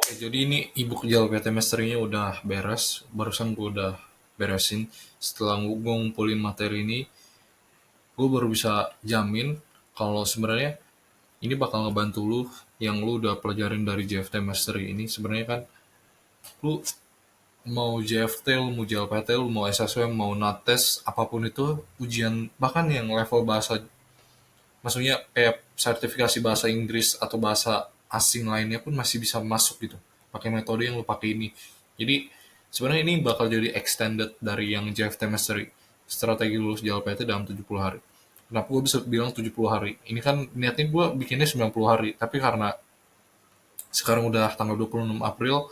Jadi ini ebook JLPT Mastery-nya udah beres, barusan gue udah beresin. Setelah gue ngumpulin materi ini, gue baru bisa jamin kalau sebenarnya ini bakal ngebantu lu yang lu udah pelajarin dari JFT Mastery ini. Sebenarnya kan lu mau JFT, lu mau JLPT, lu mau SSW, mau NATES, apapun itu ujian bahkan yang level bahasa, maksudnya kayak sertifikasi bahasa Inggris atau bahasa asing lainnya pun masih bisa masuk gitu pakai metode yang lu pakai ini. Jadi sebenarnya ini bakal jadi extended dari yang JFT Mastery, strategi lulus JLPT dalam 70 hari. Kenapa gue bisa bilang 70 hari? Ini kan niatnya gue bikinnya 90 hari, tapi karena sekarang udah tanggal 26 April,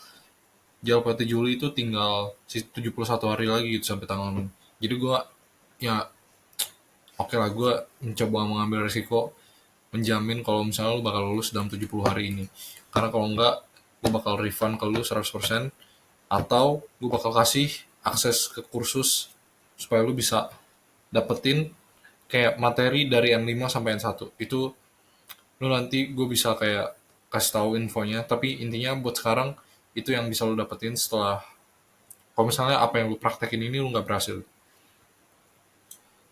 JLPT Juli itu tinggal 71 hari lagi gitu sampai tanggal 6. Jadi gue ya oke lah, gue mencoba mengambil risiko menjamin kalau misalnya lu bakal lulus dalam 70 hari ini. Karena kalau enggak, gue bakal refund ke lu 100%, atau gue bakal kasih akses ke kursus supaya lu bisa dapetin kayak materi dari N5 sampai N1. Itu lu nanti gue bisa kayak kasih tahu infonya, tapi intinya buat sekarang itu yang bisa lu dapetin setelah kalau misalnya apa yang lu praktekin ini lu nggak berhasil.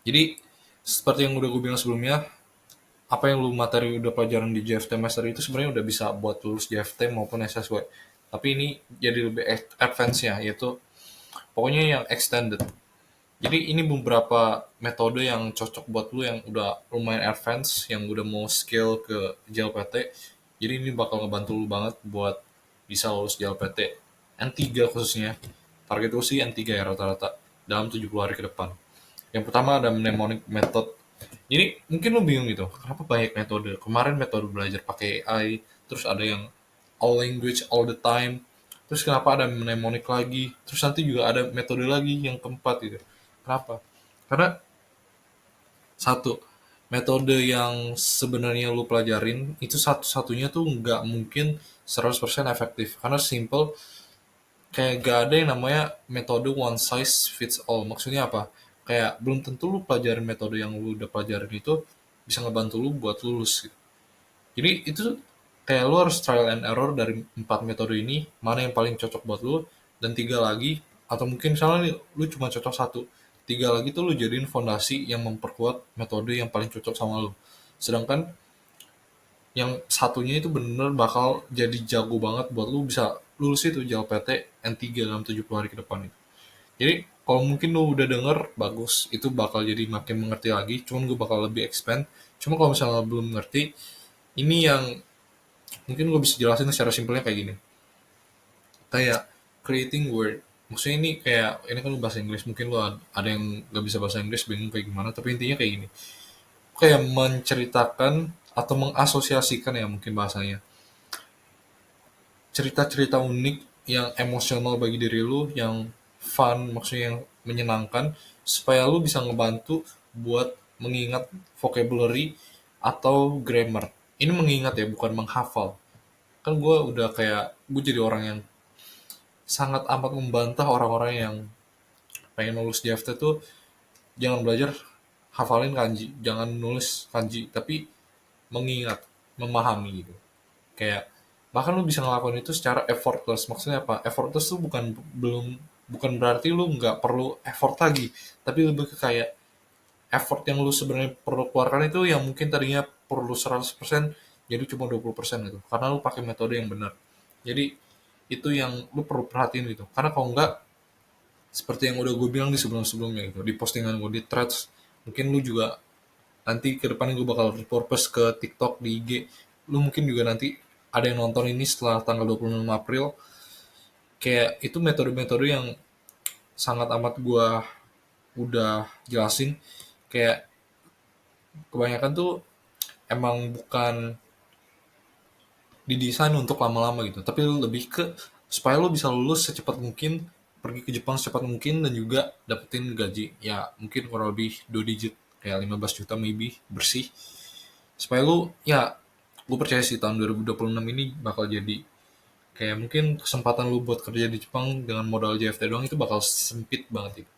Jadi seperti yang udah gue bilang sebelumnya, apa yang lu materi udah pelajaran di JFT Master itu sebenarnya udah bisa buat lulus JFT maupun SSW. Tapi ini jadi lebih advance-nya, yaitu pokoknya yang extended. Jadi ini beberapa metode yang cocok buat lu yang udah lumayan advance, yang udah mau skill ke JLPT. Jadi ini bakal ngebantu lu banget buat bisa lulus JLPT N3 khususnya. Target lu sih N3 ya rata-rata dalam 70 hari ke depan. Yang pertama ada mnemonic method. Jadi mungkin lo bingung gitu, kenapa banyak metode? Kemarin metode belajar pakai AI, terus ada yang all language all the time, terus kenapa ada mnemonic lagi, terus nanti juga ada metode lagi yang keempat gitu. Kenapa? Karena satu, metode yang sebenarnya lu pelajarin itu satu-satunya tuh nggak mungkin 100% efektif. Karena simple, kayak gak ada yang namanya metode one size fits all. Maksudnya apa? Kayak belum tentu lu pelajarin metode yang lu udah pelajarin itu bisa ngebantu lu buat lulus gitu. Jadi itu kayak lu harus trial and error dari empat metode ini, mana yang paling cocok buat lu, dan tiga lagi, atau mungkin misalnya nih, lu cuma cocok satu, tiga lagi tuh lu jadiin fondasi yang memperkuat metode yang paling cocok sama lu. Sedangkan yang satunya itu bener bakal jadi jago banget buat lu bisa lulus itu JLPT N3 dalam 70 hari ke depan itu. Jadi kalau mungkin lu udah denger, bagus, itu bakal jadi makin mengerti lagi, cuman gue bakal lebih expand. Cuma kalau misalnya belum ngerti, ini yang mungkin gue bisa jelasin secara simpelnya kayak gini. Kayak creating word. Maksudnya ini kayak, ini kan lu bahasa Inggris, mungkin lu ada yang gak bisa bahasa Inggris, bingung kayak gimana, tapi intinya kayak gini. Kayak menceritakan atau mengasosiasikan ya mungkin bahasanya, cerita-cerita unik yang emosional bagi diri lu, yang fun, maksudnya yang menyenangkan, supaya lu bisa ngebantu buat mengingat vocabulary atau grammar. Ini mengingat ya, bukan menghafal. Kan gue udah kayak, gue jadi orang yang sangat amat membantah orang-orang yang pengen lulus JFT tuh jangan belajar hafalin kanji, jangan nulis kanji, tapi mengingat, memahami gitu. Kayak bahkan lu bisa ngelakuin itu secara effortless. Maksudnya apa? Effortless tuh bukan berarti lu nggak perlu effort lagi, tapi lebih ke kayak effort yang lu sebenarnya perlu keluarkan itu yang mungkin tadinya perlu 100% jadi cuma 20% gitu. Karena lu pakai metode yang benar. Jadi itu yang lu perlu perhatiin gitu. Karena kalau nggak, seperti yang udah gue bilang di sebelum-sebelumnya gitu, di postingan gue di threads, mungkin lu juga nanti ke depan gue bakal repurpose ke TikTok, di IG, lu mungkin juga nanti ada yang nonton ini setelah tanggal 26 April. Kayak itu metode-metode yang sangat amat gue udah jelasin, kayak kebanyakan tuh emang bukan didesain untuk lama-lama gitu, tapi lebih ke supaya lo bisa lulus secepat mungkin, pergi ke Jepang secepat mungkin, dan juga dapetin gaji ya mungkin kurang lebih 2 digit, kayak 15 juta maybe bersih, supaya lo ya, gue percaya sih tahun 2026 ini bakal jadi kayak mungkin kesempatan lu buat kerja di Jepang dengan modal JFT doang itu bakal sempit banget gitu.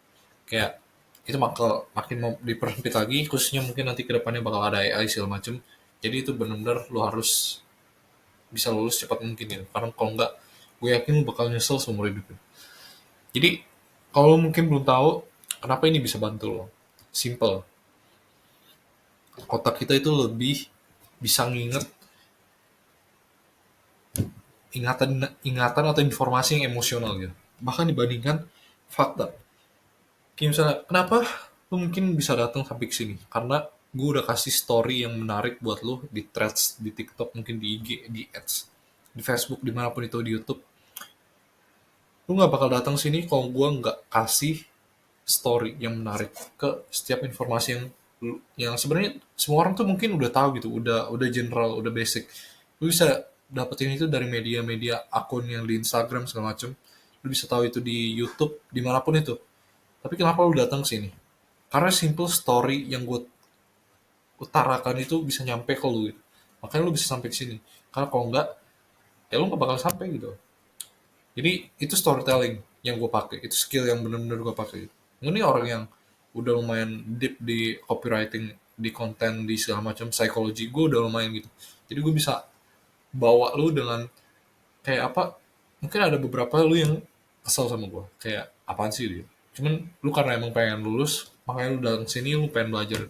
Kayak itu bakal makin mau dipersempit lagi, khususnya mungkin nanti kedepannya bakal ada AI segala macem. Jadi itu benar-benar lu harus bisa lulus cepat mungkin gitu. Karena kalau enggak, gue yakin lu bakal nyesel seumur hidup. Jadi kalau lu mungkin belum tahu kenapa ini bisa bantu lo, simple. Otak kita itu lebih bisa nginget ingatan atau informasi yang emosional gitu. Bahkan dibandingkan fakta. Kayak misalnya, kenapa lu mungkin bisa datang sampai ke sini? Karena gue udah kasih story yang menarik buat lu di threads, di TikTok, mungkin di IG, di ads, di Facebook, dimanapun itu, di YouTube. Lu nggak bakal datang sini kalau gue nggak kasih story yang menarik ke setiap informasi yang sebenarnya semua orang tuh mungkin udah tahu gitu, udah general, udah basic. Lu bisa dapetin itu dari media-media akun yang di Instagram segala macem. Lu bisa tahu itu di YouTube, dimanapun itu. Tapi kenapa lu datang sini? Karena simple story yang gue utarakan itu bisa nyampe ke lu gitu. Makanya lu bisa sampai ke sini. Karena kalau enggak, ya lu nggak bakal sampai gitu. Jadi itu storytelling yang gue pakai, itu skill yang bener-bener gue pakai. Ini orang yang udah lumayan deep di copywriting, di konten, di segala macam psikologi, gue udah lumayan gitu. Jadi gue bisa bawa lu dengan kayak apa? Mungkin ada beberapa lu yang kesel sama gue, kayak apaan sih dia? Cuman lu karena emang pengen lulus, makanya lu datang sini lu pengen belajar.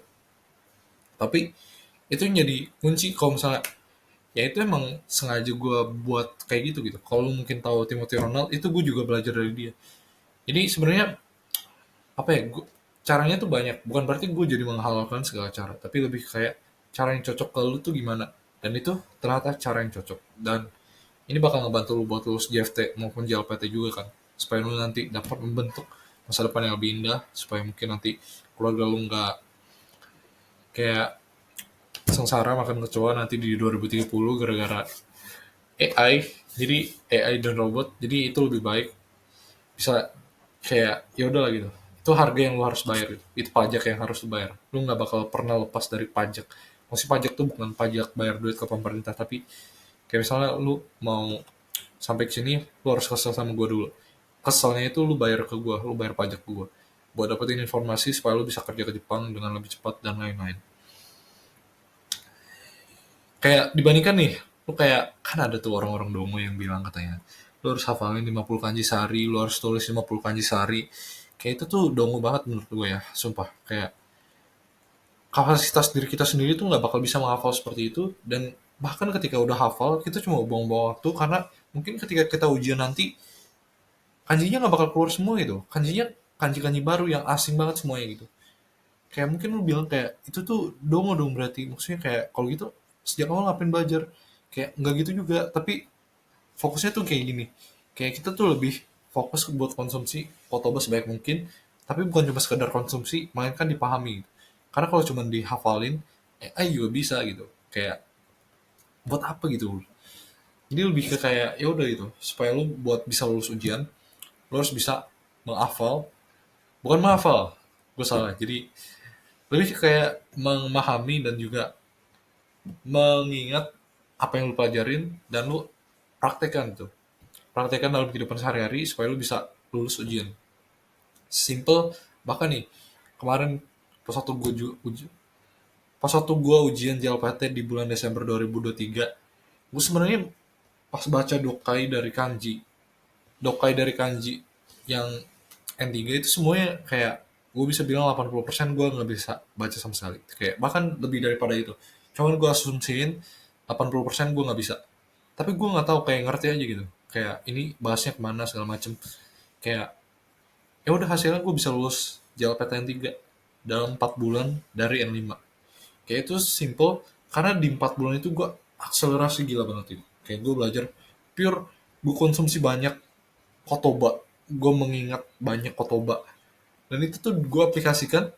Tapi itu yang jadi kunci kalau misalnya ya itu emang sengaja gue buat kayak gitu gitu. Kalau lu mungkin tahu Timothy Ronald, itu gue juga belajar dari dia. Jadi sebenarnya apa ya? Caranya tuh banyak. Bukan berarti gue jadi menghalalkan segala cara, tapi lebih kayak cara yang cocok ke lu tuh gimana. Dan itu ternyata cara yang cocok. Dan ini bakal ngebantu lu buat lulus JFT maupun JLPT juga kan. Supaya lu nanti dapat membentuk masa depan yang lebih indah. Supaya mungkin nanti keluarga lu nggak kayak sengsara makan kecoa nanti di 2030 gara-gara AI. Jadi AI dan robot. Jadi itu lebih baik bisa kayak ya udah lah gitu, itu harga yang lu harus bayar gitu. Itu pajak yang harus lu bayar, lu nggak bakal pernah lepas dari pajak. Maksudnya pajak tuh bukan pajak bayar duit ke pemerintah, tapi kayak misalnya lu mau sampai ke sini lu harus kesel sama gua dulu, keselnya itu lu bayar ke gua, lu bayar pajak ke gua buat dapetin informasi supaya lu bisa kerja ke Jepang dengan lebih cepat dan lain-lain. Kayak dibandingkan nih, lu kayak kan ada tuh orang-orang dongo yang bilang katanya lu harus hafalin 50 kanji sehari, lu harus tulis 50 kanji sehari. Kayak itu tuh dongo banget menurut gue ya, sumpah. Kayak kapasitas diri kita sendiri tuh nggak bakal bisa menghafal seperti itu, dan bahkan ketika udah hafal kita cuma buang-buang waktu karena mungkin ketika kita ujian nanti kanjinya nggak bakal keluar semua gitu. Kanjinya kanji-kanji baru yang asing banget semuanya gitu. Kayak mungkin lu bilang kayak itu tuh dongo dong, berarti maksudnya kayak kalau gitu sejak awal ngapain belajar? Kayak nggak gitu juga, tapi fokusnya tuh kayak gini, kayak kita tuh lebih fokus buat konsumsi Kotoba sebaik mungkin, tapi bukan cuma sekedar konsumsi melainkan dipahami gitu. Karena kalau cuma dihafalin AI juga bisa gitu, kayak buat apa gitu. Jadi lebih ke kayak ya udah gitu, supaya lu buat bisa lulus ujian lu harus bisa menghafal, bukan menghafal, gue salah. Jadi lebih ke kayak memahami dan juga mengingat apa yang lu pelajarin dan lu praktekkan tuh, praktekkan dalam kehidupan sehari-hari supaya lu bisa lulus ujian. Simple, bahkan nih kemarin pas waktu gue pas waktu gue ujian JLPT di bulan Desember 2023, gue sebenarnya pas baca dokai dari kanji yang N3 itu semuanya kayak gue bisa bilang 80% gue nggak bisa baca sama sekali, kayak bahkan lebih daripada itu. Cuman gue asumsiin 80% gue nggak bisa, tapi gue nggak tahu, kayak ngerti aja gitu, kayak ini bahasnya kemana segala macem. Kayak ya udah hasilnya gue bisa lulus JLPTN 3 dalam 4 bulan dari N5. Kayak itu simple karena di 4 bulan itu gue akselerasi gila banget itu. Kayak gue belajar pure, gue konsumsi banyak kotoba, gue mengingat banyak kotoba, dan itu tuh gue aplikasikan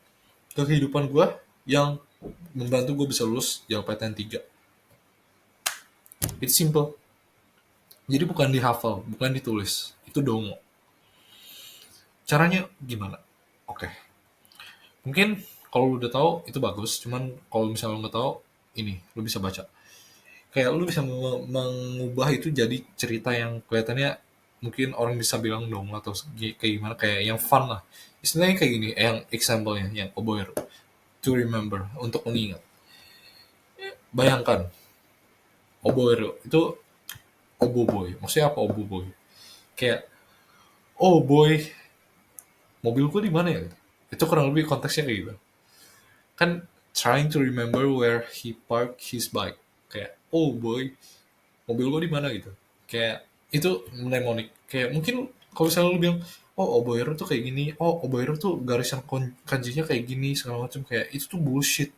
ke kehidupan gue yang membantu gue bisa lulus JLPTN 3. Itu simple. Jadi bukan dihafal, bukan ditulis. Itu dongo. Caranya gimana? Oke. Mungkin kalau lu udah tahu itu bagus, cuman kalau misalnya lu nggak tahu, ini lu bisa baca. Kayak lu bisa mengubah itu jadi cerita yang kelihatannya mungkin orang bisa bilang dong atau kayak gimana, kayak yang fun lah. Istilahnya kayak gini, yang example-nya yang Oboero, to remember, untuk mengingat. Bayangkan Oboero itu Oboboy. Maksudnya apa Oboboy? Kayak, oh boy, mobilku di mana ya? Itu kurang lebih konteksnya kayak gitu. Kan trying to remember where he parked his bike. Kayak, oh boy, mobil gue di mana gitu. Kayak itu mnemonic. Kayak mungkin kalau misalnya lu bilang, oh oboero tuh kayak gini, oh oboero tuh garisan kanjinya kayak gini segala macam, kayak itu tuh bullshit,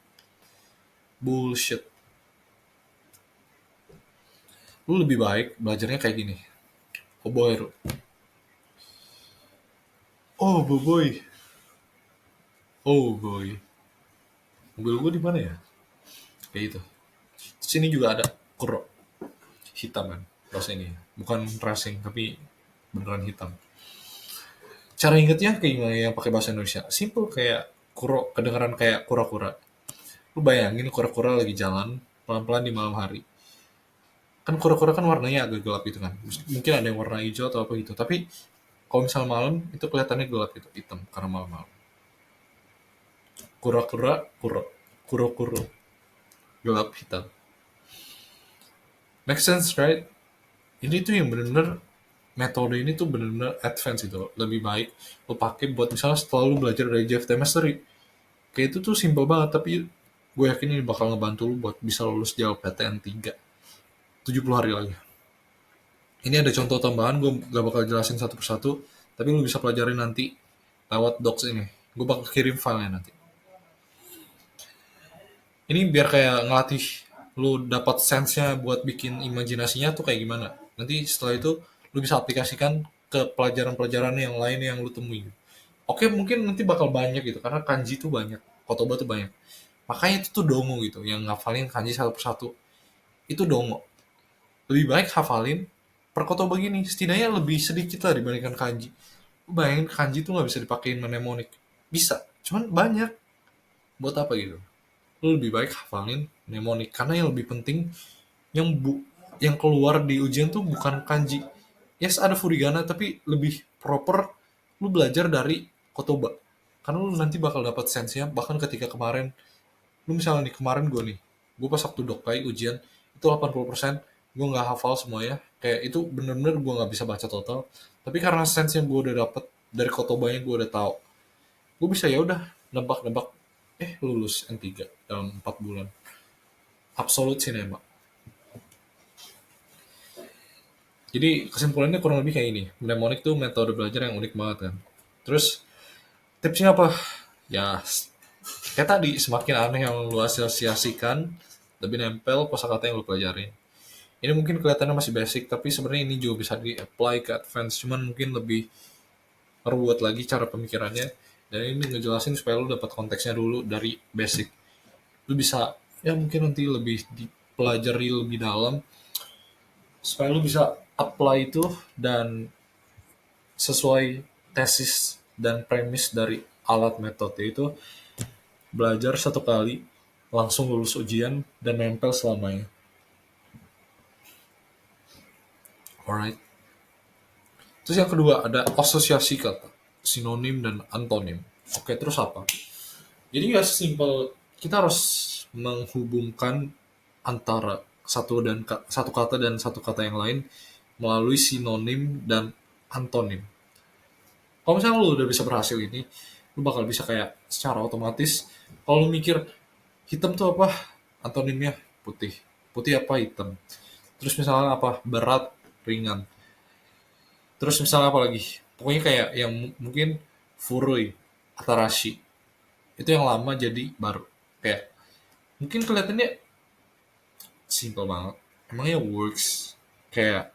bullshit. Lu lebih baik belajarnya kayak gini. Oboero. Oh boy, oh boy. Mobil gue di mana ya? Kayak itu. Terus ini juga ada kuro hitam kan, bahasa ini. Bukan racing tapi beneran hitam. Cara ingetnya kayak gimana yang pakai bahasa Indonesia? Simple, kayak kuro, kedengeran kayak kura-kura. Lu bayangin kura-kura lagi jalan pelan-pelan di malam hari. Kan kura-kura kan warnanya agak gelap gitu kan. Mungkin ada yang warna hijau atau apa gitu. Tapi kalau misal malam itu kelihatannya gelap gitu, hitam karena malam-malam. Kura-kura, kuro, kuro-kuro, gelap hitam. Make sense, right? Ini tuh yang bener-bener metode ini tuh bener-bener advance itu. Lebih baik lo pakai buat misalnya setelah lo belajar dari JFT Mastery. Kayak itu tuh simple banget, tapi gue yakin ini bakal ngebantu lo buat bisa lulus JLPTN 3. 70 hari lagi. Ini ada contoh tambahan, gue gak bakal jelasin satu persatu, tapi lu bisa pelajarin nanti lewat docs ini. Gue bakal kirim filenya nanti. Ini biar kayak ngelatih lu dapat sense-nya buat bikin imajinasinya tuh kayak gimana. Nanti setelah itu lu bisa aplikasikan ke pelajaran-pelajaran yang lain yang lu temui. Oke, mungkin nanti bakal banyak gitu, karena kanji tuh banyak, kotoba tuh banyak. Makanya itu tuh dongo gitu, yang ngafalin kanji satu persatu. Itu dongo. Lebih baik hafalin per kotoba gini, setidaknya lebih sedikit lah dibandingkan kanji. Lu bayangin kanji tuh nggak bisa dipakein mnemonic. Bisa, cuman banyak. Buat apa gitu? Lu lebih baik hafalin mnemonic, karena yang lebih penting yang yang keluar di ujian tuh bukan kanji. Yes, ada furigana, tapi lebih proper lu belajar dari kotoba. Karena lu nanti bakal dapat sense-nya, bahkan ketika kemarin, lu misalnya nih, kemarin gue pas waktu dokai ujian, itu 80%, gue nggak hafal semuanya, kayak itu bener-bener gue nggak bisa baca total, tapi karena sense yang gue udah dapet dari kotobanya, gue udah tahu, gue bisa ya udah nebak-nebak, lulus N3 dalam 4 bulan. Absolute cinema. Jadi kesimpulannya kurang lebih kayak ini, mnemonic tuh metode belajar yang unik banget kan. Terus tipsnya apa? Ya kayak tadi, semakin aneh yang lu asosiasikan, lebih nempel kosakata yang lu pelajarin. Ini mungkin kelihatannya masih basic, tapi sebenarnya ini juga bisa di-apply ke advance, cuman mungkin lebih ruwet lagi cara pemikirannya. Dan ini ngejelasin supaya lu dapat konteksnya dulu dari basic. Lu bisa, ya mungkin nanti lebih dipelajari lebih dalam, supaya lu bisa apply itu dan sesuai tesis dan premis dari alat metode itu, belajar satu kali, langsung lulus ujian, dan nempel selamanya. Alright. Terus yang kedua ada asosiasi kata, sinonim dan antonim. Oke, terus apa? Jadi ya simpel, kita harus menghubungkan antara satu kata dan satu kata yang lain melalui sinonim dan antonim. Kalau misalnya lu udah bisa berhasil ini, lu bakal bisa kayak secara otomatis, kalau lu mikir hitam tuh apa, antonimnya putih. Putih apa, hitam. Terus misalnya apa, berat, ringan. Terus misalnya apa lagi? Pokoknya kayak yang mungkin furui, atarashi. Itu yang lama jadi baru. Kayak mungkin kelihatannya simple banget. Emangnya works kayak,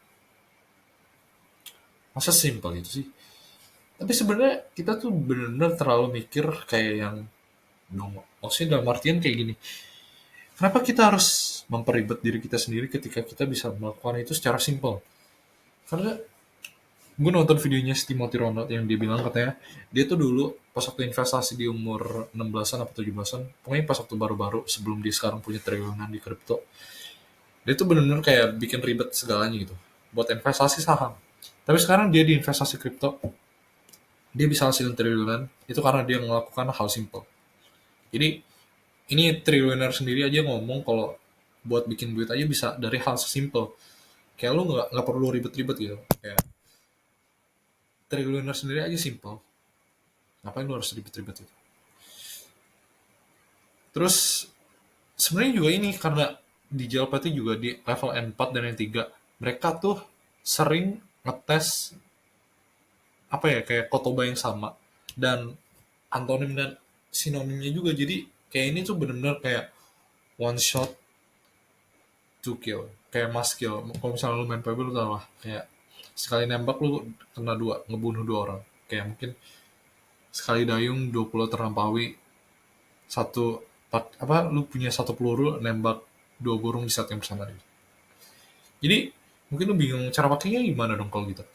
masa simple itu sih? Tapi sebenarnya kita tuh bener-bener terlalu mikir kayak yang nongol. Maksudnya dalam artian kayak gini. Kenapa kita harus memperibet diri kita sendiri ketika kita bisa melakukan itu secara simple? Karena gue nonton videonya si Timothy Ronald yang dia bilang katanya dia tuh dulu pas waktu investasi di umur 16-an atau 17-an, pokoknya pas waktu baru-baru sebelum dia sekarang punya triliunan di kripto, dia tuh bener-bener kayak bikin ribet segalanya gitu buat investasi saham. Tapi sekarang dia di investasi kripto, dia bisa hasilin triliunan, itu karena dia melakukan hal simple. Jadi ini triliuner sendiri aja ngomong kalau buat bikin duit aja bisa dari hal sesimpel. Kayak lu nggak perlu ribet-ribet gitu. Kayak triliuner sendiri aja simple. Ngapain lu harus ribet-ribet itu? Terus sebenarnya juga ini karena di JLPT juga di level N4 dan N3 mereka tuh sering ngetes apa ya kayak kotoba yang sama dan antonim dan sinonimnya juga, jadi kayak ini tuh bener-bener kayak one shot to kill, kayak mass kill. Kalau misalnya lu main PB lu tau lah kayak sekali nembak lu kena dua, ngebunuh dua orang, kayak mungkin sekali dayung 20 terlampaui satu apa lu punya satu peluru nembak dua burung di saat yang bersamaan. Jadi mungkin lu bingung cara pakainya gimana dong kalau gitu.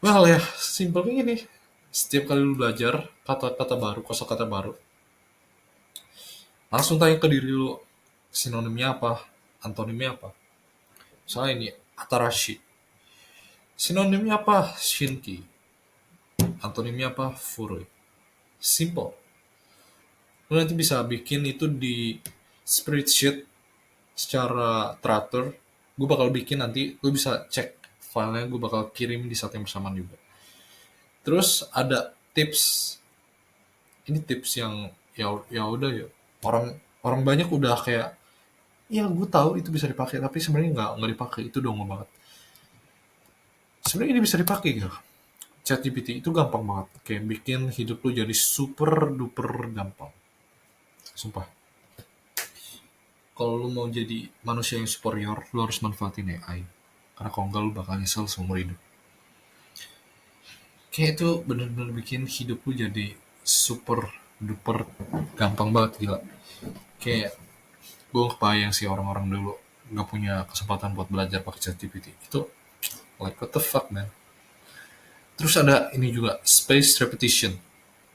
Well ya, simpelnya gini. Setiap kali lu belajar kata-kata baru, kosakata baru, langsung tanya ke diri lu sinonimnya apa, antonimnya apa. Misalnya ini atarashi. Sinonimnya apa? Shinki. Antonimnya apa? Furui. Simple. Lu nanti bisa bikin itu di spreadsheet secara teratur. Gue bakal bikin nanti, lu bisa cek filenya, gue bakal kirim di saat yang bersamaan juga. Terus ada tips. Ini tips yang ya udah ya. Orang orang banyak udah kayak ya gue tahu itu bisa dipakai tapi sebenarnya nggak dipakai, itu dong banget. Sebenarnya ini bisa dipakai gitu. ChatGPT itu gampang banget, kayak bikin hidup lu jadi super duper gampang. Sumpah. Kalau lu mau jadi manusia yang superior, lu harus manfaatin AI. Karena kalau enggak lu bakal nyesel seumur hidup. Kayak itu bener-bener bikin hidup lu jadi super duper gampang banget, gila. Kayak gue kebayang sih orang-orang dulu nggak punya kesempatan buat belajar pakai ChatGPT. Itu like what the fuck man. Terus ada ini juga space repetition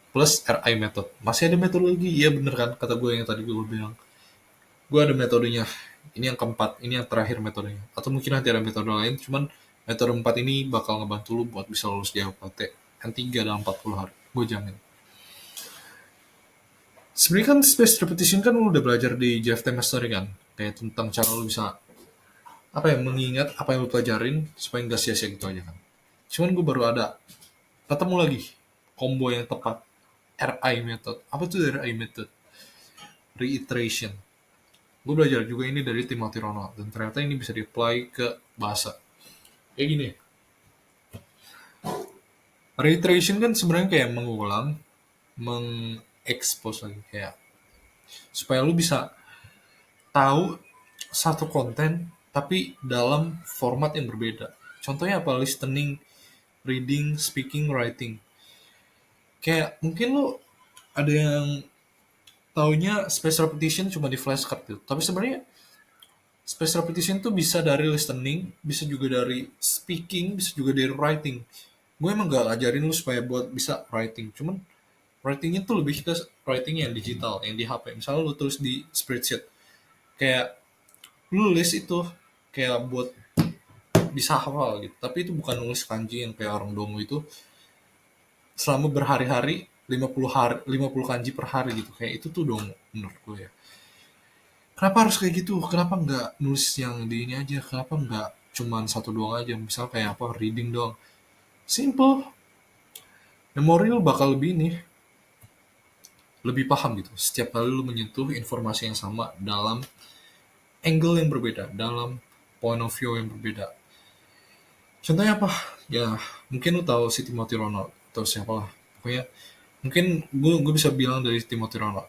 plus RI method. Masih ada metodologi, iya bener kan kata gue yang tadi gue bilang. Gue ada metodenya. Ini yang keempat, ini yang terakhir metodenya. Atau mungkin nanti ada metode lain, cuman metode 4 ini bakal ngebantu lu buat bisa lulus JLPT N3 dalam 40 hari. Gue jamin. Sebenarnya kan space repetition kan lu udah belajar di JFT Mastery kan. Kayak tentang cara lu bisa apa ya, mengingat apa yang lu pelajarin supaya nggak sia-sia gitu aja kan. Cuman gue baru ada ketemu lagi combo yang tepat. RI method. Apa tuh RI method? Reiteration. Gue belajar juga ini dari Timothy Ronald dan ternyata ini bisa di-apply ke bahasa. Kayak gini. Reiteration kan sebenarnya kayak mengulang, mengekspos lagi kayak supaya lu bisa tahu satu konten tapi dalam format yang berbeda. Contohnya apa? Listening, reading, speaking, writing. Kayak mungkin lu ada yang taunya space repetition cuma di flashcard gitu. Tapi sebenarnya space repetition tuh bisa dari listening, bisa juga dari speaking, bisa juga dari writing. Gue emang gak ngajarin lu supaya buat bisa writing. Cuman writingnya tuh lebih ke writing yang digital, yang di HP. Misalnya lu tulis di spreadsheet. Kayak lu nulis itu kayak buat bisa hafal gitu. Tapi itu bukan nulis kanji yang kayak orang dongo itu selama berhari-hari 50 kanji per hari gitu. Kayak itu tuh dongo menurut gue ya. Kenapa harus kayak gitu? Kenapa nggak nulis yang di ini aja? Kenapa nggak cuman satu doang aja? Misal kayak apa, reading doang. Simple. Memori lu bakal lebih ini, lebih paham gitu. Setiap kali lu menyentuh informasi yang sama dalam angle yang berbeda, dalam point of view yang berbeda. Contohnya apa? Ya, mungkin lu tahu si Timothy Ronald atau siapa lah. Pokoknya mungkin gue bisa bilang dari Timothy Ronald.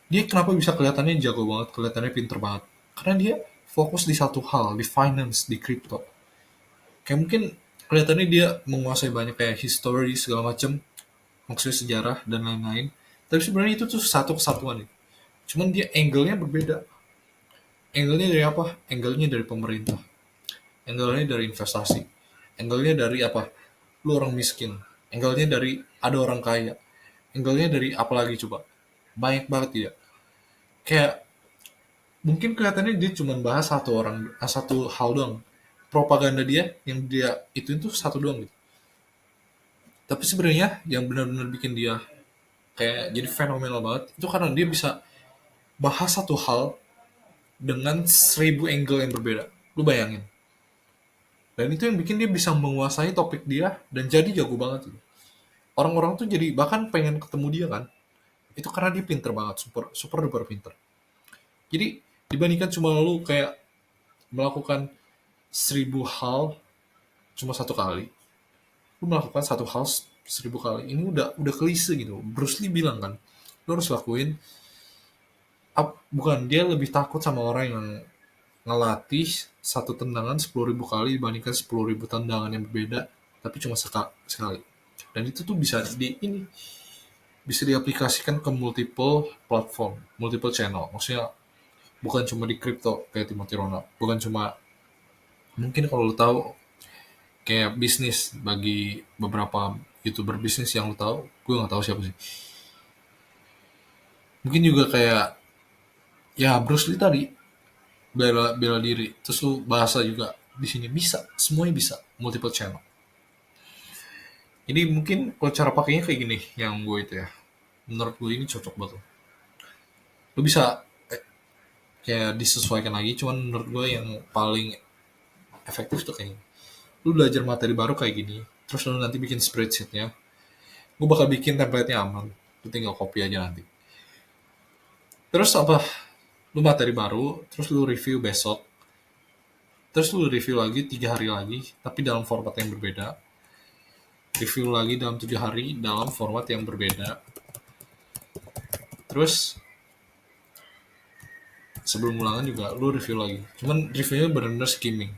Dia kenapa bisa kelihatannya jago banget, kelihatannya pinter banget? Karena dia fokus di satu hal, di finance, di crypto. Kayak mungkin kelihatannya dia menguasai banyak kayak history segala macam, maksudnya sejarah dan lain-lain. Tapi sebenarnya itu tuh satu kesatuan nih. Cuman dia angle-nya berbeda. Angle-nya dari apa? Angle-nya dari pemerintah. Angle-nya dari investasi. Angle-nya dari apa? Lu orang miskin. Angle-nya dari ada orang kaya. Angle-nya dari apa lagi coba? Banyak banget ya. Kayak mungkin kelihatannya dia cuma bahas satu orang, satu hal doang. Propaganda dia yang dia itu satu doang gitu. Tapi sebenarnya yang benar-benar bikin dia kayak jadi fenomenal banget itu karena dia bisa bahas satu hal dengan 1000 angle yang berbeda. Lu bayangin. Dan itu yang bikin dia bisa menguasai topik dia dan jadi jago banget gitu. Orang-orang tuh jadi bahkan pengen ketemu dia kan. Itu karena dia pinter banget, super super duper pinter. Jadi dibandingkan cuma lu kayak melakukan 1.000 hal cuma satu kali, lu melakukan satu hal 1.000 kali, ini udah klise gitu. Bruce Lee bilang kan, lu harus lakuin bukan, dia lebih takut sama orang yang ngelatih satu tendangan 10.000 kali dibandingkan 10.000 tendangan yang berbeda tapi cuma sekali. Dan itu tuh bisa diaplikasikan ke multiple platform, multiple channel. Maksudnya bukan cuma di crypto kayak Timothy Ronald, bukan cuma, mungkin kalau lu tahu kayak bisnis, bagi beberapa youtuber bisnis yang lu tahu, gue nggak tahu siapa sih, mungkin juga kayak ya Bruce Lee tadi, bela bela diri, terus lu bahasa juga di sini bisa, semuanya bisa, multiple channel. Jadi mungkin kalau cara pakainya kayak gini yang gue itu ya, menurut gue ini cocok banget. Lu bisa kayak disesuaikan lagi, cuman menurut gue yang paling efektif tuh kayak gini. Lu belajar materi baru kayak gini, terus lu nanti bikin spreadsheetnya. Gue bakal bikin template-nya aman, lu tinggal copy aja nanti. Terus apa, lu materi baru, terus lu review besok, terus lu review lagi 3 hari lagi tapi dalam format yang berbeda, review lagi dalam 7 hari dalam format yang berbeda. Terus sebelum ulangan juga lu review lagi, cuman reviewnya benar-benar skimming.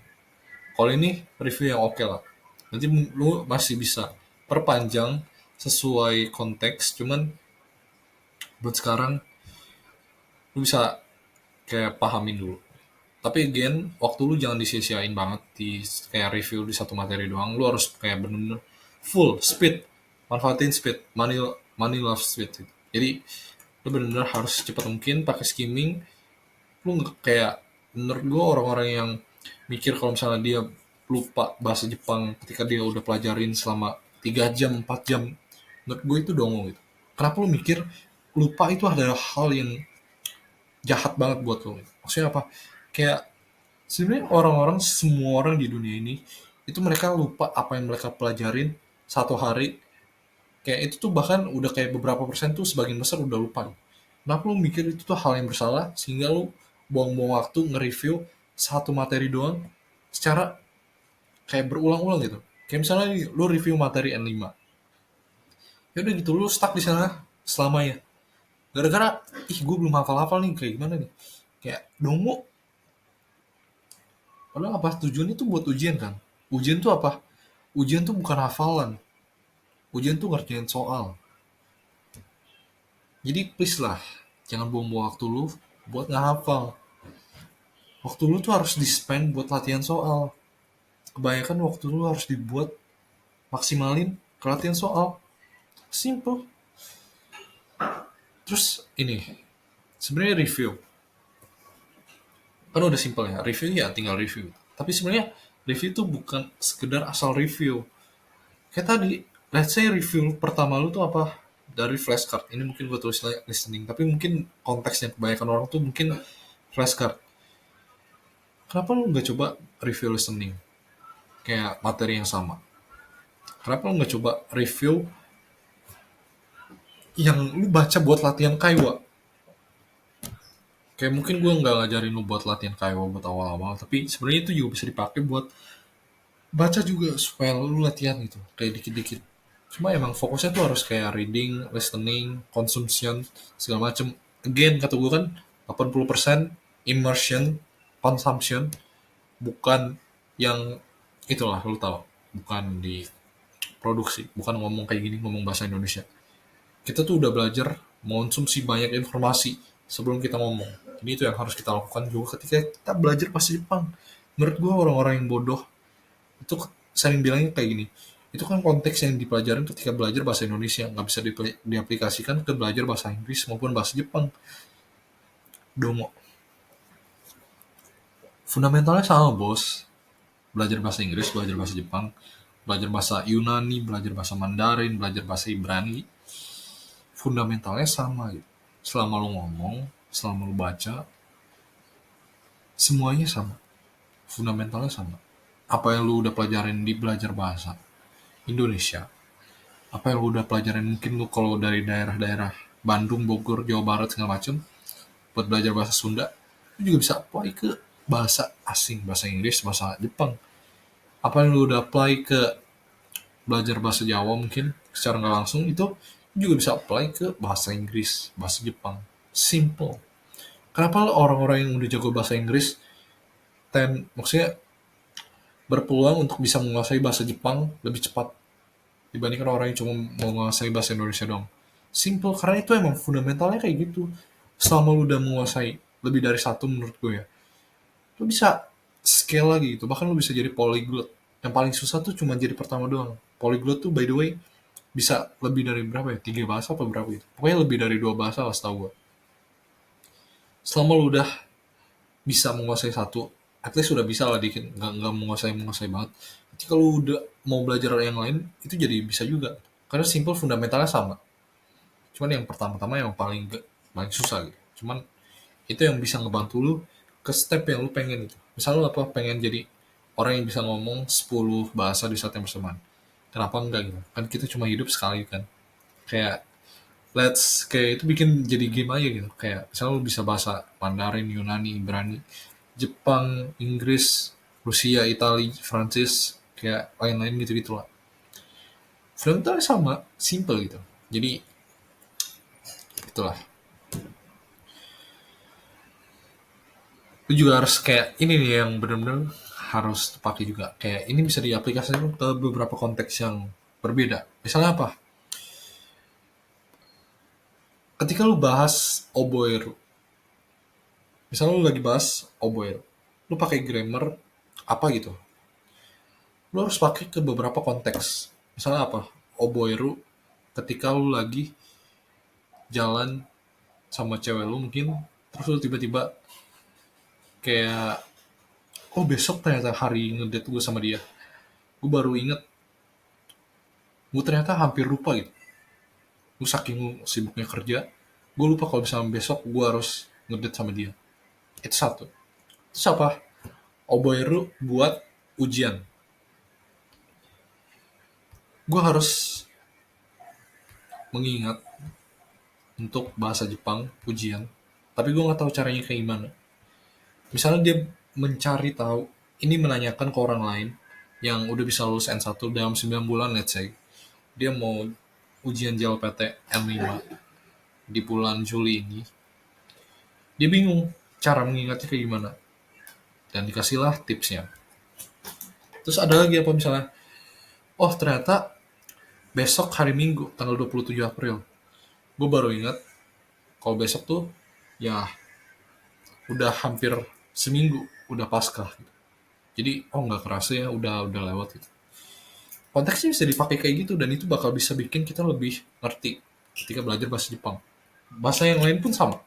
Kalau ini review yang oke lah, nanti lu masih bisa perpanjang sesuai konteks, cuman buat sekarang lu bisa kayak pahamin dulu. Tapi again, waktu lu jangan disia-siain banget di kayak review di satu materi doang. Lu harus kayak bener-bener full speed, manfaatin speed, money money love speed gitu. Jadi lu bener-bener harus cepat mungkin pakai skimming. Lu nggak kayak, menurut gue orang-orang yang mikir kalau misalnya dia lupa bahasa Jepang ketika dia udah pelajarin selama 3 jam 4 jam, menurut gue itu dongo gitu. Kenapa lu mikir lupa itu adalah hal yang jahat banget buat lo? Maksudnya apa? Kayak sebenarnya orang-orang, semua orang di dunia ini itu mereka lupa apa yang mereka pelajarin 1 hari. Kayak itu tuh bahkan udah kayak beberapa persen tuh, sebagian besar udah lupa. Kenapa lu mikir itu tuh hal yang bersalah sehingga lu buang-buang waktu nge-review satu materi doang secara kayak berulang-ulang gitu. Kayak misalnya nih, lu review materi N5. Ya udah gitu lu stuck di sana selamanya. Gara-gara ih gue belum hafal-hafal nih, kayak gimana nih? Kayak dongo. Padahal apa tujuannya tuh buat ujian kan? Ujian tuh apa? Ujian tuh bukan hafalan. Ujian tuh ngerjain soal. Jadi please lah, jangan buang-buang waktu lu buat ngehafal. Waktu lu tuh harus di-spend buat latihan soal. Kebanyakan waktu lu harus dibuat maksimalin ke latihan soal. Simple. Terus ini, sebenarnya review. Kan udah simple ya. Review ya tinggal review. Tapi sebenarnya review tuh bukan sekedar asal review. Kayak tadi, let's say review pertama lu tuh apa? Dari flashcard. Ini mungkin gue tulis listening, tapi mungkin konteksnya kebanyakan orang tuh mungkin flashcard. Kenapa lu nggak coba review listening? Kayak materi yang sama. Kenapa lu nggak coba review yang lu baca buat latihan Kaiwa? Kayak mungkin gue nggak ngajarin lu buat latihan Kaiwa buat awal-awal, tapi sebenarnya itu juga bisa dipakai buat baca juga supaya lu latihan gitu, kayak dikit-dikit. Cuma emang fokusnya tuh harus kayak reading, listening, consumption, segala macem. Again, kata gue kan 80% immersion, consumption, bukan yang itulah, lu tahu. Bukan di produksi, bukan ngomong kayak gini, ngomong bahasa Indonesia. Kita tuh udah belajar mengonsumsi banyak informasi sebelum kita ngomong. Ini itu yang harus kita lakukan juga ketika kita belajar bahasa Jepang. Menurut gue orang-orang yang bodoh itu sering bilangnya kayak gini, itu kan konteks yang dipelajarin ketika belajar bahasa Indonesia, nggak bisa diaplikasikan ke belajar bahasa Inggris maupun bahasa Jepang. Dongo. Fundamentalnya sama bos, belajar bahasa Inggris, belajar bahasa Jepang, belajar bahasa Yunani, belajar bahasa Mandarin, belajar bahasa Ibrani, fundamentalnya sama gitu. Selama lu ngomong, selama lu baca, semuanya sama, fundamentalnya sama. apa yang lu udah pelajarin di belajar bahasa Indonesia, apa yang lu udah pelajarin mungkin lu kalau dari daerah-daerah Bandung, Bogor, Jawa Barat segala macem buat belajar bahasa Sunda, lu juga bisa apply ke bahasa asing, bahasa Inggris, bahasa Jepang. Apa yang lu udah apply ke belajar bahasa Jawa mungkin secara nggak langsung itu juga bisa apply ke bahasa Inggris, bahasa Jepang. Simple. Kenapa orang-orang yang udah jago bahasa Inggris maksudnya berpeluang untuk bisa menguasai bahasa Jepang lebih cepat dibandingkan orang yang cuma mau menguasai bahasa Indonesia dong. Simple, karena itu emang fundamentalnya kayak gitu. Selama lu udah menguasai lebih dari satu menurut gue ya, lu bisa scale lagi gitu. Bahkan lu bisa jadi polyglot. Yang paling susah tuh cuma jadi pertama doang. Polyglot tuh by the way bisa lebih dari berapa ya? 3 bahasa apa berapa gitu. Pokoknya lebih dari 2 bahasa lah setahu gue. Selama lu udah bisa menguasai satu, at least sudah bisa lah dikit, nggak menguasai banget. Tapi kalau udah mau belajar yang lain, itu jadi bisa juga. Karena simple fundamentalnya sama. Cuman yang pertama-tama yang paling susah gitu. Cuman itu yang bisa ngebantu lu ke step yang lu pengen itu. Misal lu apa pengen jadi orang yang bisa ngomong 10 bahasa di saat yang bersamaan. Kenapa enggak gitu? Kan kita cuma hidup sekali kan. Kayak kayak itu bikin jadi game aja gitu. Kayak misalnya lu bisa bahasa Mandarin, Yunani, Ibrani, Jepang, Inggris, Rusia, Italia, Prancis, kayak lain-lain gitu-gitu lah. Fundamentalnya sama, simple gitu. Jadi itulah. Lu juga harus kayak ini nih yang benar-benar harus dipakai juga. Kayak ini bisa diaplikasikan ke beberapa konteks yang berbeda. Misalnya apa? Ketika lu bahas oboe, misalnya lu lagi bahas oboe, lu pakai grammar apa gitu. Lu harus pakai ke beberapa konteks. Misalnya apa? Oboeru ketika lu lagi jalan sama cewek lu mungkin, terus lu tiba-tiba kayak, oh besok ternyata hari ngedate gue sama dia. Gue baru inget, gue ternyata hampir lupa gitu. Gue saking sibuknya kerja, gue lupa kalau misalnya besok gue harus ngedate sama dia. Itu satu. Terus apa? Oboeru buat ujian. Gue harus mengingat untuk bahasa Jepang ujian, tapi gue nggak tahu caranya kayak gimana. Misalnya dia mencari tahu, ini menanyakan ke orang lain yang udah bisa lulus N1 dalam 9 bulan, let's say. Dia mau ujian JLPT N5 di bulan Juli ini. Dia bingung cara mengingatnya kayak gimana. Dan dikasihlah tipsnya. Terus ada lagi apa misalnya, oh ternyata besok hari Minggu, tanggal 27 April. Gue baru ingat, kalau besok tuh, ya udah hampir seminggu, udah Paskah. Gitu. Jadi, oh nggak kerasa ya, udah lewat gitu. Konteksnya bisa dipakai kayak gitu, dan itu bakal bisa bikin kita lebih ngerti ketika belajar bahasa Jepang. Bahasa yang lain pun sama.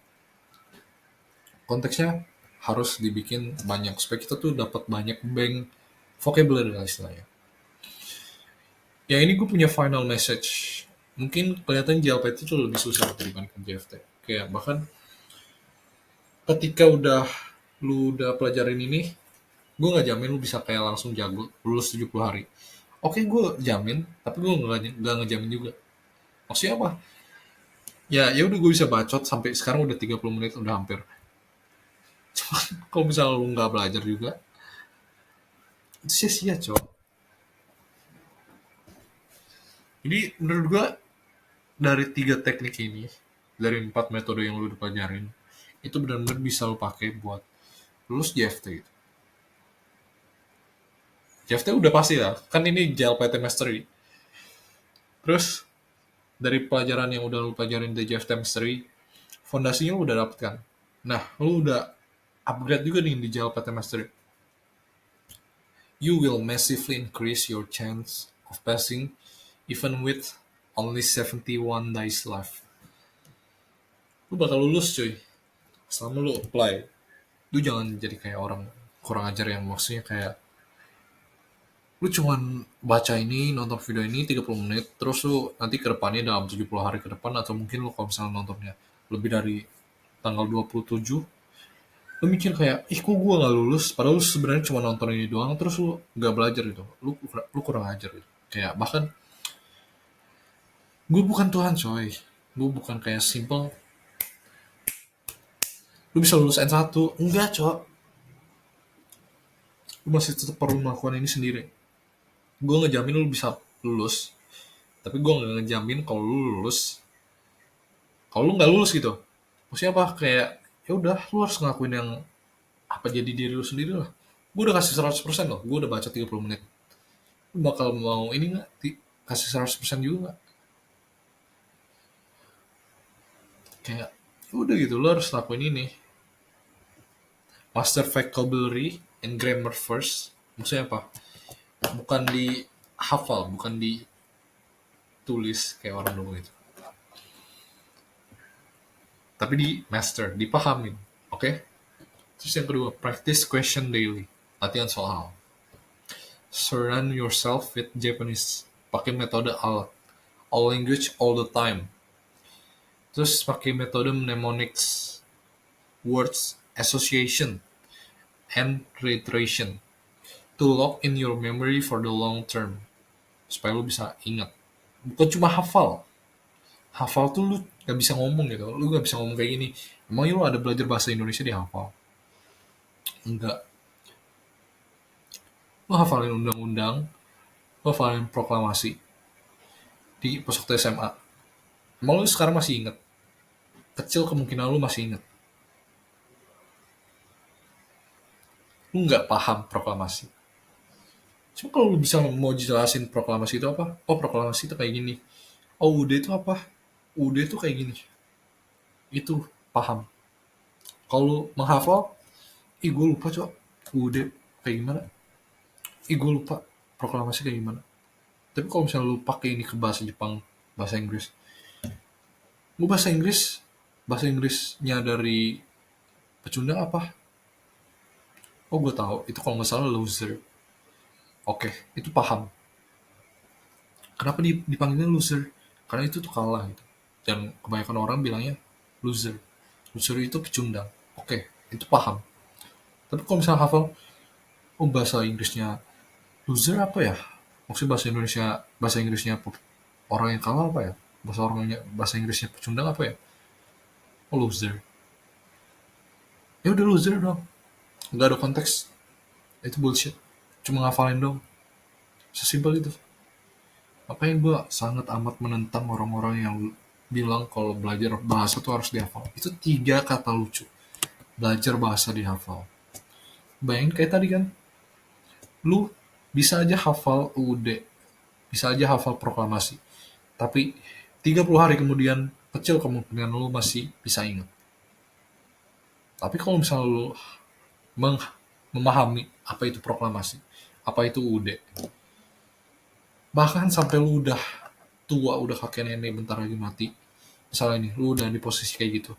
Konteksnya harus dibikin banyak, supaya kita tuh dapat banyak bank vocabulary lah istilahnya. Ya ini gue punya final message. Mungkin kelihatan JLPT itu lebih susah dibandingkan JFT. Kayak bahkan ketika lu udah pelajarin ini, gue nggak jamin lu bisa kayak langsung jago lulus 70 hari. Oke, gue jamin, tapi gue nggak ngejamin juga. Maksudnya apa? Ya udah gue bisa bacot sampai sekarang udah 30 menit udah hampir. Cuman kalau misalnya lu nggak belajar juga, itu sia-sia, cok. Jadi menurut gue dari 3 teknik ini, dari 4 metode yang lu udah pelajarin, itu benar-benar bisa lu pakai buat lulus JFT gitu. JFT udah pasti lah, kan ini JLPT Mastery. Terus dari pelajaran yang udah lu pelajarin di JFT Mastery, fondasinya lu udah dapet kan. Nah, lu udah upgrade juga nih di JLPT Mastery. You will massively increase your chance of passing even with only 71 days left. Lu bakal lulus cuy, selama lu apply. Lu jangan jadi kayak orang kurang ajar yang maksudnya kayak lu cuman baca ini, nonton video ini 30 menit, terus lu nanti ke depannya dalam 70 hari ke depan, atau mungkin lu kalau misalnya nontonnya lebih dari tanggal 27, Lu mikir kayak, ih kok gue nggak lulus, padahal lu sebenarnya cuma nonton ini doang, terus lu nggak belajar gitu, lu kurang ajar gitu. Kayak bahkan gue bukan Tuhan coy, gue bukan kayak simple lu bisa lulus N1, enggak coy, lu masih tetap perlu melakukan ini sendiri. Gue ngejamin lu bisa lulus, tapi gue nggak ngejamin kalau lu lulus, kalau lu nggak lulus gitu. Maksudnya apa, kayak ya udah lu harus ngelakuin yang apa, jadi diri lu sendiri lah. Gue udah kasih 100% loh, gue udah baca 30 menit. Lu bakal mau ini nggak, kasih 100% juga nggak? Kayak ya udah gitu, lu harus lakuin ini. Master vocabulary and grammar first. Maksudnya apa, bukan di hafal, bukan ditulis kayak orang dulu gitu, tapi di master, dipahamin. Oke, okay? Terus yang kedua, practice question daily, latihan soal. Surround yourself with Japanese, pakai metode all language all the time. Terus pakai metode mnemonics, words association and reiteration, to lock in your memory for the long term, supaya lu bisa ingat. Bukan cuma hafal. Hafal tuh lu gak bisa ngomong gitu, lu gak bisa ngomong kayak gini, emangnya lu ada belajar bahasa Indonesia di hafal? Enggak. Lu hafalin undang-undang, lu hafalin proklamasi di pas waktu SMA, emang lu sekarang masih ingat? Kecil kemungkinan lu masih ingat. Lu nggak paham proklamasi. Cuma kalau lu bisa mau jelasin proklamasi itu apa, oh proklamasi itu kayak gini, oh UUD itu apa, UUD itu kayak gini, itu paham. Kalau lu menghafal, ih gue lupa cok, UUD kayak gimana, ih gue lupa proklamasi kayak gimana. Tapi kalau misalnya lu pakai ini ke bahasa Jepang, bahasa Inggris, gue bahasa Inggrisnya dari pecundang apa? Oh gue tahu, itu kalau nggak salah loser. Oke, itu paham. Kenapa dipanggilnya loser? Karena itu tuh kalah gitu. Dan kebanyakan orang bilangnya loser. Loser itu pecundang. Oke, itu paham. Tapi kalau misalnya hafal, oh bahasa Inggrisnya loser apa ya? Maksudnya bahasa Inggrisnya orang yang kalah apa ya? Bahasa Inggrisnya pecundang apa ya? Oh loser. Ya udah loser dong. Nggak ada konteks. Itu bullshit. Cuma ngafalin dong. Sesimpel itu. Makanya gue sangat amat menentang orang-orang yang bilang kalau belajar bahasa tuh harus dihafal. Itu 3 kata lucu. Belajar bahasa dihafal. Bayangin kayak tadi kan, lu bisa aja hafal UUD, bisa aja hafal proklamasi. Tapi 30 hari kemudian, kecil kemungkinan lu masih bisa ingat. Tapi kalau misalnya lu memahami apa itu proklamasi, apa itu UUD, bahkan sampai lu udah tua, udah kakek nenek bentar lagi mati, misalnya nih, lu udah di posisi kayak gitu,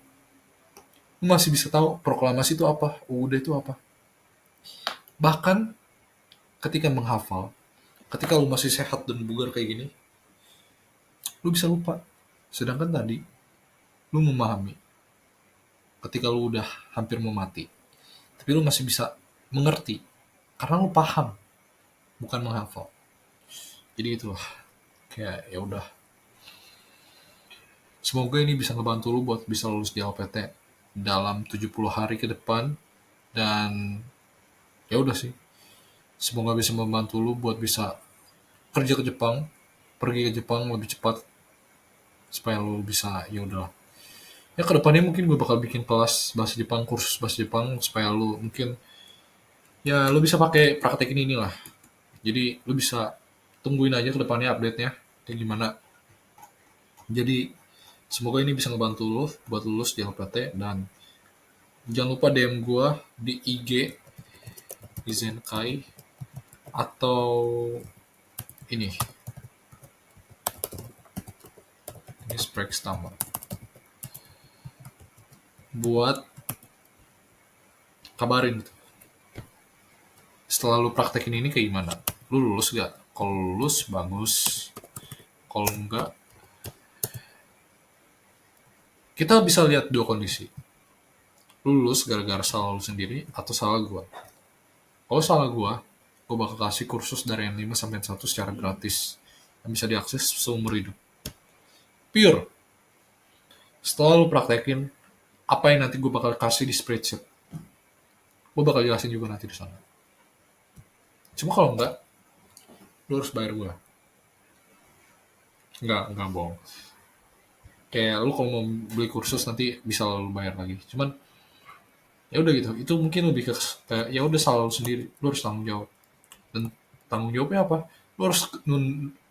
lu masih bisa tahu proklamasi itu apa, UUD itu apa. Bahkan ketika menghafal, ketika lu masih sehat dan bugar kayak gini, lu bisa lupa. Sedangkan tadi, lu memahami ketika lu udah hampir mau mati. Tapi lu masih bisa mengerti, karena lu paham, bukan menghafal. Jadi itulah, kayak ya udah. Semoga ini bisa ngebantu lu buat bisa lulus di LPT dalam 70 hari ke depan. Dan ya udah sih, semoga bisa membantu lu buat bisa kerja ke Jepang, pergi ke Jepang lebih cepat, supaya lu bisa ya udah. Ya kedepannya mungkin gue bakal bikin kelas bahasa Jepang, kursus bahasa Jepang, supaya lu mungkin ya lu bisa pakai praktekin ini lah. Jadi lu bisa tungguin aja kedepannya update-nya kayak gimana. Jadi semoga ini bisa ngebantu lu buat lulus di LPT. Dan jangan lupa DM gue di IG Izenkai, atau ini Sprek Stama, buat kabarin gitu. Setelah lu praktekin ini kayak gimana, lu lulus gak? Kalau lulus bagus, kalau enggak, kita bisa lihat 2 kondisi. lulus gara-gara salah lu sendiri atau salah gua. Kalau salah gua bakal kasih kursus dari N5 sampai N1 secara gratis yang bisa diakses seumur hidup. Pure. Setelah lu praktekin apa yang nanti gue bakal kasih di spreadsheet, gue bakal jelasin juga nanti di sana. Cuma kalau enggak, lu harus bayar gue. Enggak bohong. Kayak lu kalau mau beli kursus nanti bisa lu bayar lagi. Cuman ya udah gitu. Itu mungkin lebih ke kayak ya udah salah lu sendiri. Lu harus tanggung jawab. Dan tanggung jawabnya apa? Lu harus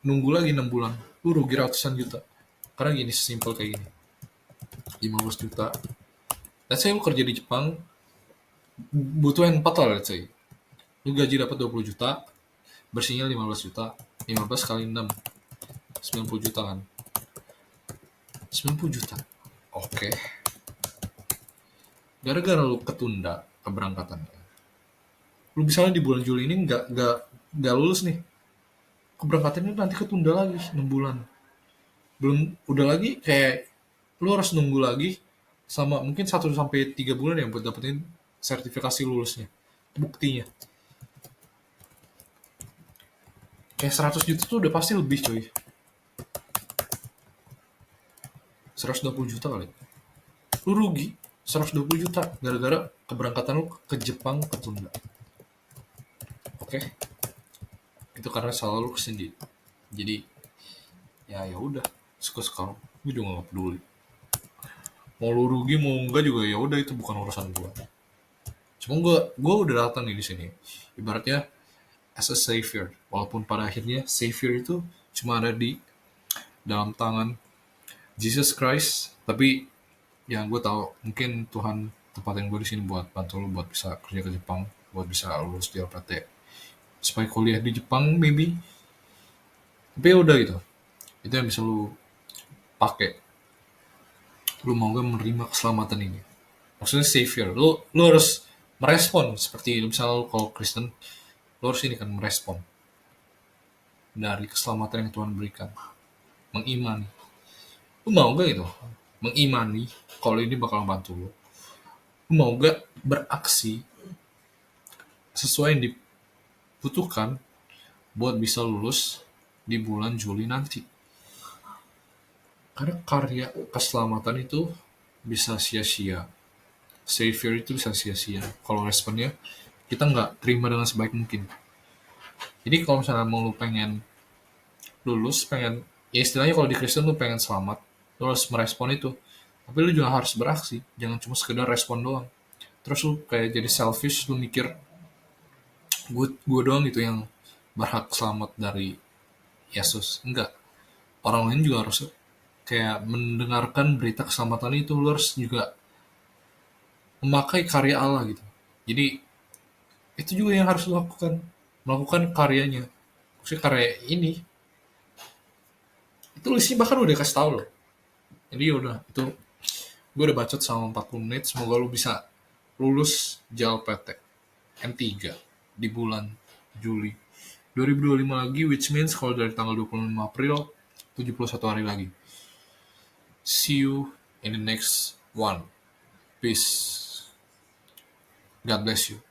nunggu lagi 6 bulan. Lu rugi ratusan juta. Karena gini, sesimpel kayak gini. 15 juta. Let's say lu kerja di Jepang, butuh yang 4 lah let's say. Lu gaji dapat 20 juta, bersihnya 15 juta. 15 kali 6, 90 juta kan. 90 juta. Oke. Gara-gara lu ketunda keberangkatannya. Lu misalnya di bulan Juli ini nggak lulus nih. Keberangkatannya nanti ketunda lagi 6 bulan. Belum udah lagi kayak lu harus nunggu lagi sama mungkin 1 sampai 3 bulan ya buat dapetin sertifikasi lulusnya. Buktinya. Kayak 100 juta tuh udah pasti lebih coy. 120 juta kali. Lu rugi 120 juta gara-gara keberangkatan lu ke Jepang ketunda. Oke. Itu karena salah lu sendiri. Jadi ya udah, suka-suka lu. Gue juga gak peduli. Mau lu rugi mau enggak juga ya udah, itu bukan urusan gua. Cuma gua udah datang nih di sini. Ibaratnya as a savior. Walaupun pada akhirnya savior itu cuma ada di dalam tangan Jesus Christ, tapi yang gue tahu mungkin Tuhan tempatin gue di sini buat bantu lu buat bisa kerja ke Jepang, buat bisa lulus di LPT, supaya kuliah di Jepang maybe. Tapi ya udah gitu, itu yang bisa lu pakai. Lu mau gak menerima keselamatan ini? Maksudnya savior, lu harus merespon seperti misalnya lu kalau Kristen, lu harus ini kan merespon dari keselamatan yang Tuhan berikan, mengimani. Lu mau gak gitu? Mengimani kalau ini bakal bantu lu. Lu mau gak beraksi sesuai yang dibutuhkan buat bisa lulus di bulan Juli nanti? Karena karya keselamatan itu bisa sia-sia. Savior itu bisa sia-sia. Kalau responnya kita nggak terima dengan sebaik mungkin. Jadi kalau misalnya mau lu pengen lulus, pengen, ya istilahnya kalau di Kristen lu pengen selamat, lu harus merespon itu. Tapi lu juga harus beraksi, jangan cuma sekedar respon doang. Terus lu kayak jadi selfish, lu mikir gue doang gitu yang berhak selamat dari Yesus. Enggak, orang lain juga harus kayak mendengarkan berita keselamatan itu. Lu harus juga memakai karya Allah gitu. Jadi itu juga yang harus lu lakukan, melakukan karyanya. Maksudnya karya ini itu listnya bahkan udah kasih tau loh. Jadi udah itu gue udah bacot sama 40 menit. Semoga lu bisa lulus JLPT M3 di bulan Juli 2025 lagi, which means kalau dari tanggal 25 April 71 hari lagi. See you in the next one. Peace. God bless you.